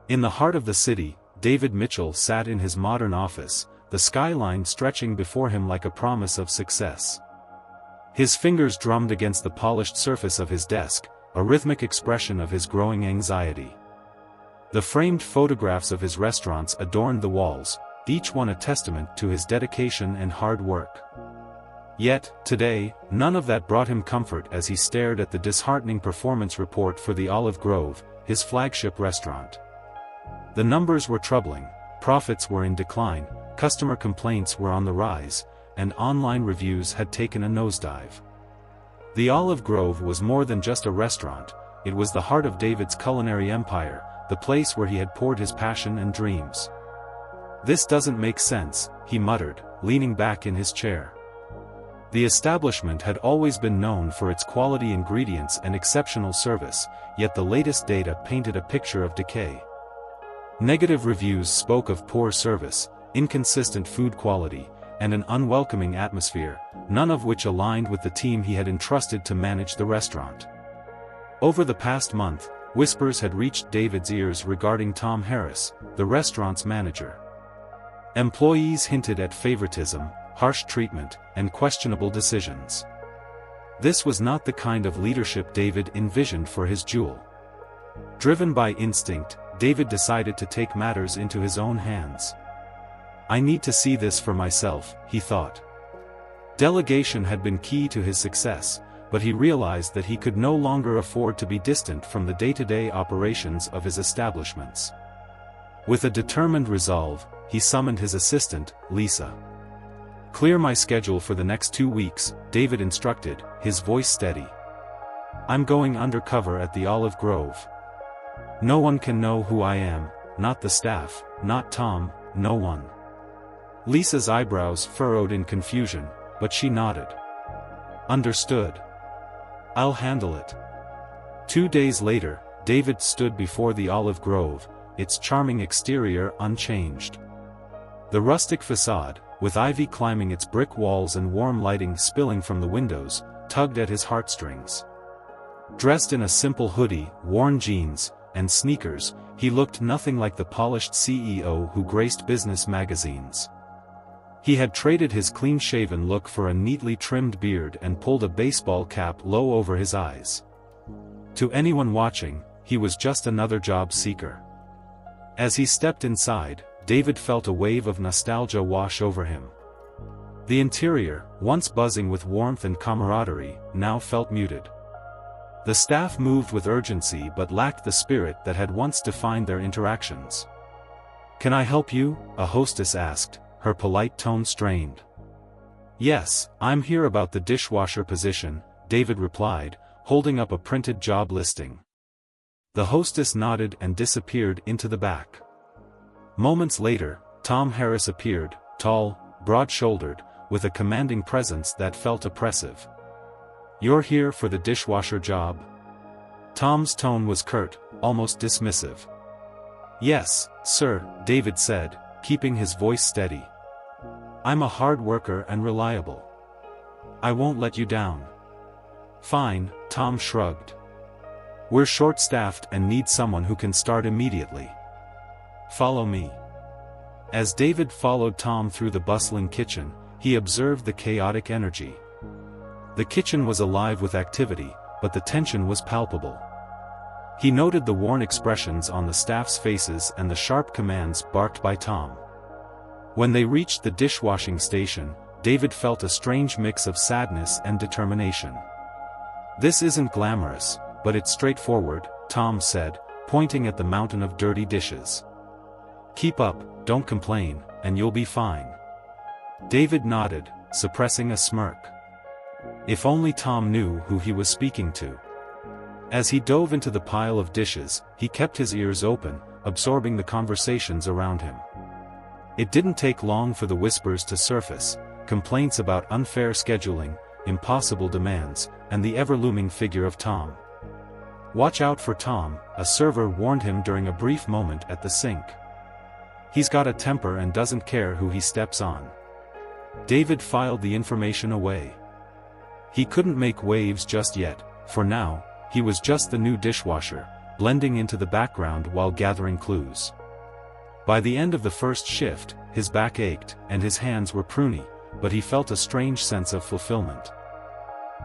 In the heart of the city, David Mitchell sat in his modern office, the skyline stretching before him like a promise of success. His fingers drummed against the polished surface of his desk, a rhythmic expression of his growing anxiety. The framed photographs of his restaurants adorned the walls, each one a testament to his dedication and hard work. Yet, today, none of that brought him comfort as he stared at the disheartening performance report for the Olive Grove, his flagship restaurant. The numbers were troubling, profits were in decline, customer complaints were on the rise, and online reviews had taken a nosedive. The Olive Grove was more than just a restaurant, it was the heart of David's culinary empire, the place where he had poured his passion and dreams. "This doesn't make sense," he muttered, leaning back in his chair. The establishment had always been known for its quality ingredients and exceptional service, yet the latest data painted a picture of decay. Negative reviews spoke of poor service, inconsistent food quality, and an unwelcoming atmosphere, none of which aligned with the team he had entrusted to manage the restaurant. Over the past month, whispers had reached David's ears regarding Tom Harris, the restaurant's manager. Employees hinted at favoritism, harsh treatment, and questionable decisions. This was not the kind of leadership David envisioned for his jewel. Driven by instinct, David decided to take matters into his own hands. "I need to see this for myself," he thought. Delegation had been key to his success, but he realized that he could no longer afford to be distant from the day-to-day operations of his establishments. With a determined resolve, he summoned his assistant, Lisa. "Clear my schedule for the next 2 weeks," David instructed, his voice steady. "I'm going undercover at the Olive Grove. No one can know who I am, not the staff, not Tom, no one." Lisa's eyebrows furrowed in confusion, but she nodded. "Understood. I'll handle it." 2 days later, David stood before the Olive Grove, its charming exterior unchanged. The rustic facade, with ivy climbing its brick walls and warm lighting spilling from the windows, tugged at his heartstrings. Dressed in a simple hoodie, worn jeans, and sneakers, he looked nothing like the polished CEO who graced business magazines. He had traded his clean-shaven look for a neatly trimmed beard and pulled a baseball cap low over his eyes. To anyone watching, he was just another job seeker. As he stepped inside, David felt a wave of nostalgia wash over him. The interior, once buzzing with warmth and camaraderie, now felt muted. The staff moved with urgency but lacked the spirit that had once defined their interactions. "Can I help you?" a hostess asked, her polite tone strained. "Yes, I'm here about the dishwasher position," David replied, holding up a printed job listing. The hostess nodded and disappeared into the back. Moments later, Tom Harris appeared, tall, broad-shouldered, with a commanding presence that felt oppressive. "You're here for the dishwasher job?" Tom's tone was curt, almost dismissive. "Yes, sir," David said, keeping his voice steady. "I'm a hard worker and reliable. I won't let you down." "Fine," Tom shrugged. "We're short-staffed and need someone who can start immediately. Follow me." As David followed Tom through the bustling kitchen, he observed the chaotic energy. The kitchen was alive with activity, but the tension was palpable. He noted the worn expressions on the staff's faces and the sharp commands barked by Tom. When they reached the dishwashing station, David felt a strange mix of sadness and determination. "This isn't glamorous, but it's straightforward," Tom said, pointing at the mountain of dirty dishes. "Keep up, don't complain, and you'll be fine." David nodded, suppressing a smirk. If only Tom knew who he was speaking to. As he dove into the pile of dishes, he kept his ears open, absorbing the conversations around him. It didn't take long for the whispers to surface, complaints about unfair scheduling, impossible demands, and the ever-looming figure of Tom. "Watch out for Tom," a server warned him during a brief moment at the sink. "He's got a temper and doesn't care who he steps on." David filed the information away. He couldn't make waves just yet, for now, he was just the new dishwasher, blending into the background while gathering clues. By the end of the first shift, his back ached, and his hands were pruny, but he felt a strange sense of fulfillment.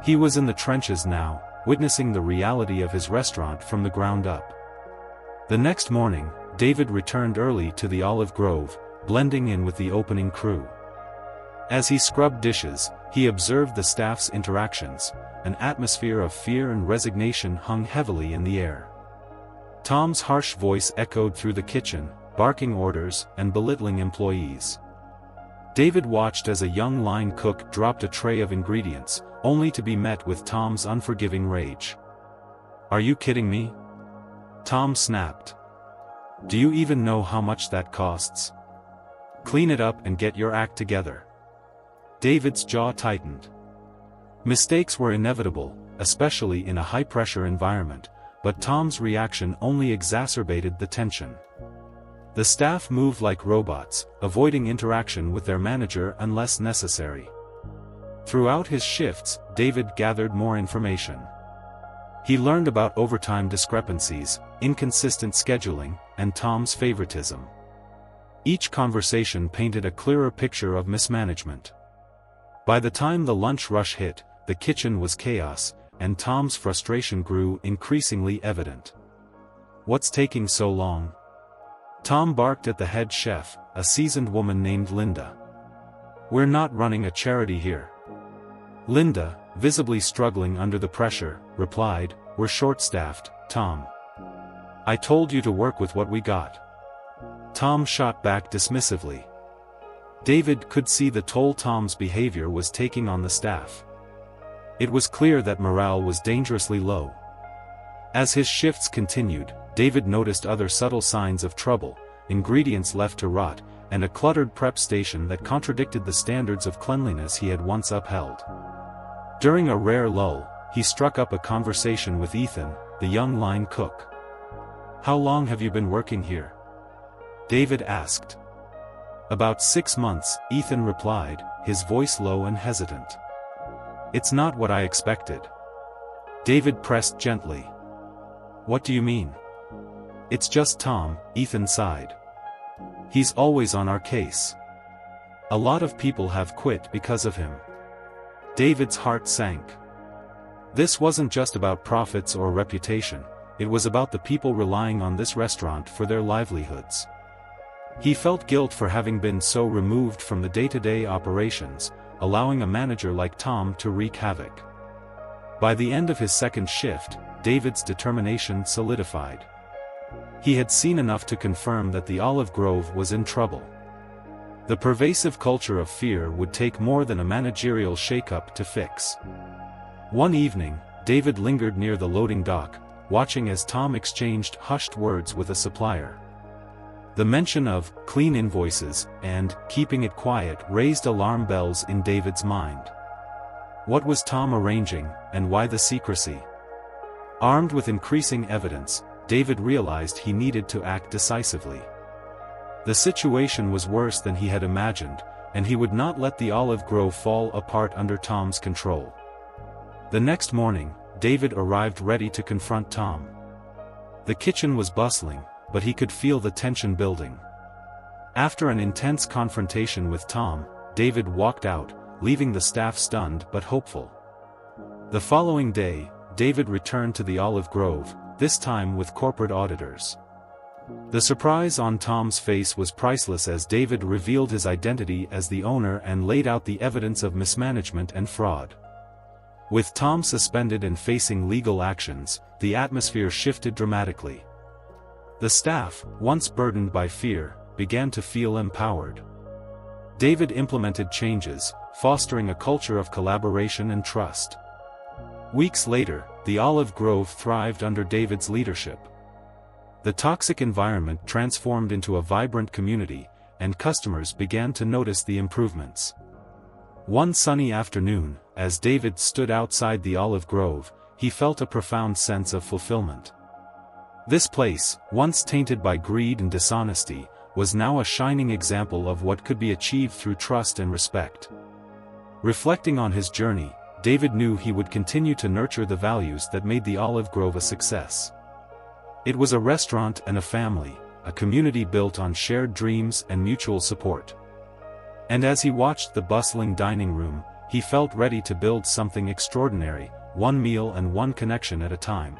He was in the trenches now, witnessing the reality of his restaurant from the ground up. The next morning, David returned early to the Olive Grove, blending in with the opening crew. As he scrubbed dishes, he observed the staff's interactions. An atmosphere of fear and resignation hung heavily in the air. Tom's harsh voice echoed through the kitchen, barking orders and belittling employees. David watched as a young line cook dropped a tray of ingredients, only to be met with Tom's unforgiving rage. "Are you kidding me?" Tom snapped. "Do you even know how much that costs? Clean it up and get your act together." David's jaw tightened. Mistakes were inevitable, especially in a high-pressure environment, but Tom's reaction only exacerbated the tension. The staff moved like robots, avoiding interaction with their manager unless necessary. Throughout his shifts, David gathered more information. He learned about overtime discrepancies, inconsistent scheduling, and Tom's favoritism. Each conversation painted a clearer picture of mismanagement. By the time the lunch rush hit, the kitchen was chaos, and Tom's frustration grew increasingly evident. "What's taking so long?" Tom barked at the head chef, a seasoned woman named Linda. "We're not running a charity here." Linda, visibly struggling under the pressure, replied, "We're short-staffed, Tom. I told you to work with what we got." Tom shot back dismissively. David could see the toll Tom's behavior was taking on the staff. It was clear that morale was dangerously low. As his shifts continued, David noticed other subtle signs of trouble: ingredients left to rot, and a cluttered prep station that contradicted the standards of cleanliness he had once upheld. During a rare lull, he struck up a conversation with Ethan, the young line cook. "How long have you been working here?" David asked. "About 6 months," Ethan replied, his voice low and hesitant. "It's not what I expected." David pressed gently. "What do you mean?" "It's just Tom," Ethan sighed. "He's always on our case. A lot of people have quit because of him." David's heart sank. This wasn't just about profits or reputation, it was about the people relying on this restaurant for their livelihoods. He felt guilt for having been so removed from the day-to-day operations, allowing a manager like Tom to wreak havoc. By the end of his second shift, David's determination solidified. He had seen enough to confirm that the Olive Grove was in trouble. The pervasive culture of fear would take more than a managerial shakeup to fix. One evening, David lingered near the loading dock, watching as Tom exchanged hushed words with a supplier. The mention of clean invoices and keeping it quiet raised alarm bells in David's mind. What was Tom arranging, and why the secrecy? Armed with increasing evidence, David realized he needed to act decisively. The situation was worse than he had imagined, and he would not let the Olive Grove fall apart under Tom's control. The next morning, David arrived ready to confront Tom. The kitchen was bustling, but he could feel the tension building. After an intense confrontation with Tom, David walked out, leaving the staff stunned but hopeful. The following day, David returned to the Olive Grove, this time with corporate auditors. The surprise on Tom's face was priceless as David revealed his identity as the owner and laid out the evidence of mismanagement and fraud. With Tom suspended and facing legal actions, the atmosphere shifted dramatically. The staff, once burdened by fear, began to feel empowered. David implemented changes, fostering a culture of collaboration and trust. Weeks later, the Olive Grove thrived under David's leadership. The toxic environment transformed into a vibrant community, and customers began to notice the improvements. One sunny afternoon, as David stood outside the Olive Grove, he felt a profound sense of fulfillment. This place, once tainted by greed and dishonesty, was now a shining example of what could be achieved through trust and respect. Reflecting on his journey, David knew he would continue to nurture the values that made the Olive Grove a success. It was a restaurant and a family, a community built on shared dreams and mutual support. And as he watched the bustling dining room, he felt ready to build something extraordinary, one meal and one connection at a time.